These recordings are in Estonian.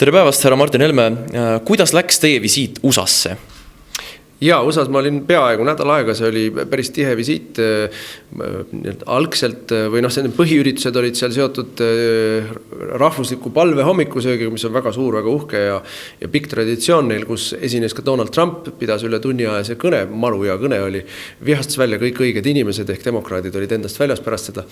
Tere päevast, härra Martin Helme. Kuidas läks teie visiit USA-sse? Ja USA-s ma olin peaaegu nädal aega, see oli päris tihe visiit. Algselt või see põhiüritused olid seal seotud rahvusliku palve hommikusöögiga, mis on väga suur, väga uhke ja pikk traditsioon neil, kus esines ka Donald Trump, pidas üle tunni aja see kõne, maru hea kõne oli, vihastas välja kõik õiged inimesed ehk demokraadid olid endast väljas pärast seda,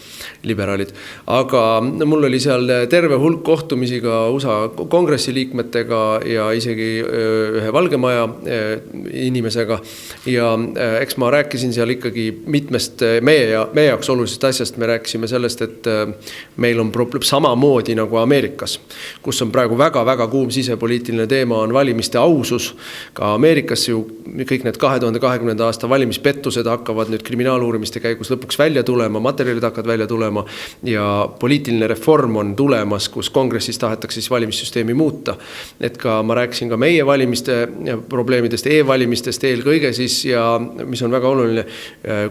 liberaalid. Aga mul oli seal terve hulk kohtumisi ka USA kongressi liikmetega ja isegi ühe Valge Maja inimesega. Ja eks ma rääkisin seal ikkagi mitmest meie jaoks olulisest asjast. Me rääkisime sellest, et meil on problem samamoodi nagu Ameerikas, kus on praegu väga kuum sisepoliitiline teema on valimiste ausus. Ka Ameerikas ju kõik need 2020. aasta valimispettused hakkavad nüüd kriminaaluurimiste käigus lõpuks välja tulema, materjalid hakkavad välja tulema ja poliitiline reform on tulemas, kus kongressis tahetakse siis valimissüsteemi muuta. Et ka ma rääkisin ka meie valimiste probleemidest, e-valimistest eelkõige siis ja mis on väga oluline,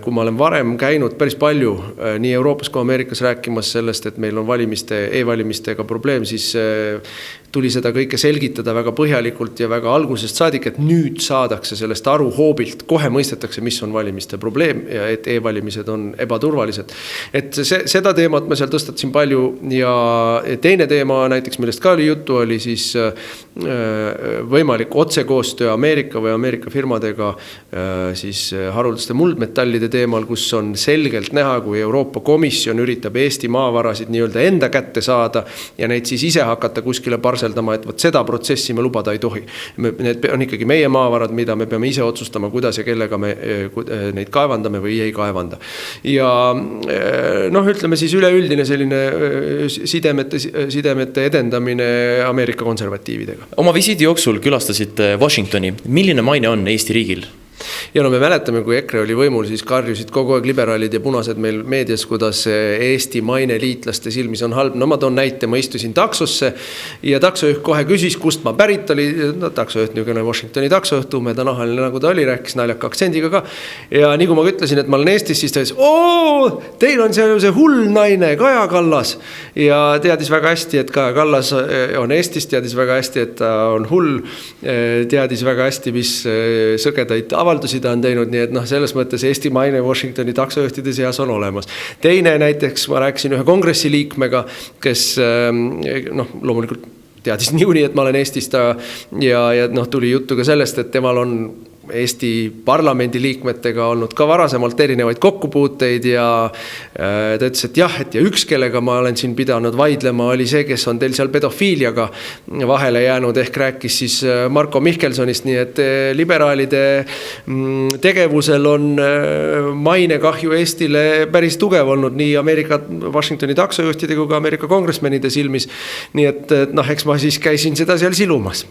kui ma olen varem käinud päris palju nii Euroopas kui Ameerikas rääkimas sellest, et meil on e-valimistega probleem, siis tuli seda kõike selgitada väga põhjalikult ja väga algusest saadik, et nüüd saadakse sellest aru hoobilt, kohe mõistetakse, mis on valimiste probleem ja et e-valimised on ebaturvalised. Et seda teemat ma seal tõstatasin palju ja teine teema näiteks, millest ka oli juttu, oli siis võimalik otsekoostöö Ameerika või Ameerika firmadega siis haruldaste muldmetallide teemal, kus on selgelt näha, kui Euroopa Komisjon üritab Eesti maavarasid nii-öelda enda kätte saada ja neid siis ise hakata kuskile parseldama, et seda protsessi me lubada ei tohi. Need on ikkagi meie maavarad, mida me peame ise otsustama, kuidas ja kellega me neid kaevandame või ei kaevanda. Ja ütleme siis üleüldine selline sidemete edendamine Ameerika konservatiividega. Oma visiidi jooksul külastasite Washingtoni. Milline maine on Eesti riigil? Ja me mäletame, kui EKRE oli võimul, siis karjusid kogu aeg liberaalid ja punased meil meedias, kuidas Eesti maine liitlaste silmis on halb. No ma toon näite, ma istusin taksosse ja taksojuht kohe küsis, kust ma pärit oli. Taksojuht niisugune Washingtoni taksojuht, umedanahaline nagu ta oli, rääkis naljaka aktsendiga ka. Ja nii kui ma ütlesin, et ma olen Eestis, siis ta ütles, teil on see hull naine, Kaja Kallas. Ja teadis väga hästi, et Kaja Kallas on Eestis, teadis väga hästi, et ta on hull, teadis väga hästi, mis sõgedaid avaldusi ta on teinud, nii et selles mõttes Eesti maine Washingtoni taksojuhtide seas on olemas. Teine näiteks ma rääkisin ühe kongressi liikmega, kes loomulikult teadis niikuinii, et ma olen Eestist ja tuli juttu ka sellest, et temal on Eesti parlamendi liikmetega olnud ka varasemalt erinevaid kokkupuuteid ja ta ütles, et jah, et ja üks, kellega ma olen siin pidanud vaidlema, oli see, kes on teil seal pedofiiliaga vahele jäänud, ehk rääkis siis Marko Mihkelsonist, nii et liberaalide tegevusel on mainekahju Eestile päris tugev olnud nii Ameerika Washingtoni taksojuhtide kui ka Ameerika kongresmenide silmis, nii et eks ma siis käisin seda seal silumas.